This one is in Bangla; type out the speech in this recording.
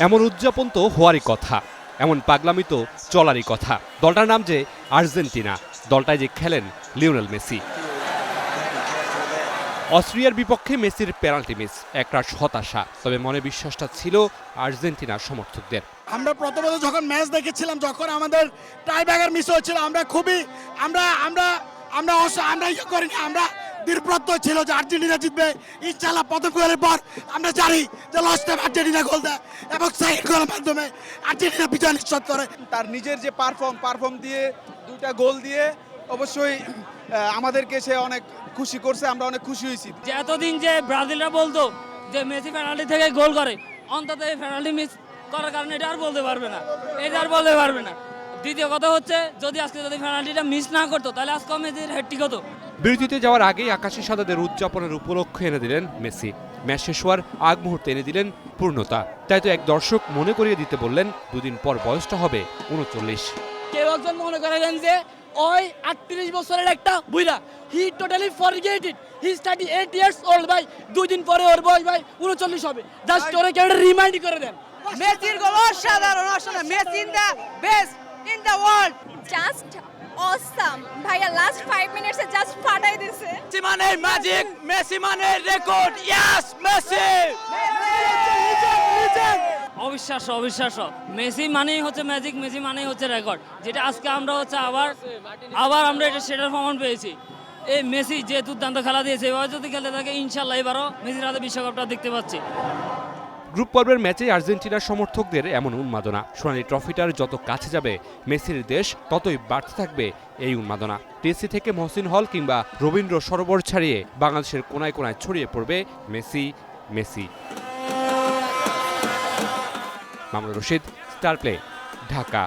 এমন উদযাপন তো হওয়ারই কথা, এমন পাগলামি তো চলারই কথা। দলটার নাম যে আর্জেন্টিনা, দলটায় যে খেলেন লিওনেল মেসি। অস্ট্রিয়ার বিপক্ষে মেসির পেনাল্টি মিস একরাশ হতাশা, তবে মনে বিশ্বাসটা ছিল আর্জেন্টিনার সমর্থকদের। আমরা প্রথমত যখন ম্যাচ দেখেছিলাম, যখন আমাদের টাইব্রেকার মিস হয়েছিল, আমরা খুবই আমরা আমরা আমরা আমরা ইয়ে করিনি, আমরা দৃঢ়প্রত্যয় ছিল যে আর্জেন্টিনা জিতবে ইনশাআল্লাহ। প্রথম গোলের পর আমরা জানি যে লাস্ট টাইম আর্জেন্টিনা গোল দেয় এবং সেকেন্ড গোলের মাধ্যমে আর্জেন্টিনা বিজয় নিশ্চিত করে। তার নিজের যে পারফর্ম দিয়ে দুটা গোল দিয়ে অবশ্যই আমাদেরকে সে অনেক খুশি করছে, আমরা অনেক খুশি হয়েছি। যে এতদিন যে ব্রাজিলরা বলতো যে মেসি পেনাল্টি থেকে গোল করে, অন্তত এই পেনাল্টি মিস করার কারণে এটা আর বলতে পারবে না। দ্বিতীয় কথা হচ্ছে, যদি পেনাল্টিটা মিস না করতো তাহলে আজকে মেসির হ্যাটট্রিক হতো। বিরতিতে যাওয়ার আগেই আকাশী সাদাদের উদযাপনের উপলক্ষ এনে দিলেন মেসি। ম্যাচ শেষ হওয়ার আগ মুহূর্তে এনে দিলেন পূর্ণতা। তাই তো এক দর্শক মনে করিয়ে দিতে বললেন, দুদিন পর বয়সটা হবে 39। কেউ একজন মনে করেন যে ওই 38 বছরের একটা বুইড়া, he totally forget it, he is 38 years old ভাই। দুই দিন পরে ওর বয়স ভাই 39 হবে। জাস্ট ওরে কেউ রিমাইন্ড করে দেন। মেসির গোল অসাধারণ, Messi in the best in the world. Just awesome ভাইয়া, লাস্ট 5 মিনিটসে জাস্ট ফাটাই দিছে। মেসি মানে ম্যাজিক, মেসি মানে রেকর্ড। ইয়েস মেসি, অবিশ্বাস্য। মেসি মানেই হচ্ছে ম্যাজিক, মেসি মানেই হচ্ছে রেকর্ড, যেটা আজকে আমরা হচ্ছে আবার আমরা এটা সেটার প্রমাণ পেয়েছি। এই মেসি যে দুর্দান্ত খেলা দিয়েছে, এবার যদি খেলতে থাকে ইনশাল্লাহ এবারও মেসির হাতে বিশ্বকাপটা দেখতে পাচ্ছি। গ্রুপ পর্বের ম্যাচে আর্জেন্টিনার সমর্থকদের এমন উন্মাদনা। সোনালি ট্রফিটার যত কাছে যাবে মেসির দেশ, ততই বাড়তে থাকবে এই উন্মাদনা। টিএসসি থেকে মহসিন হল কিংবা রবীন্দ্র সরোবর ছাড়িয়ে বাংলাদেশের কোনায় কোনায় ছড়িয়ে পড়বে Messi. Mamunur Rashid, star play, Dhaka.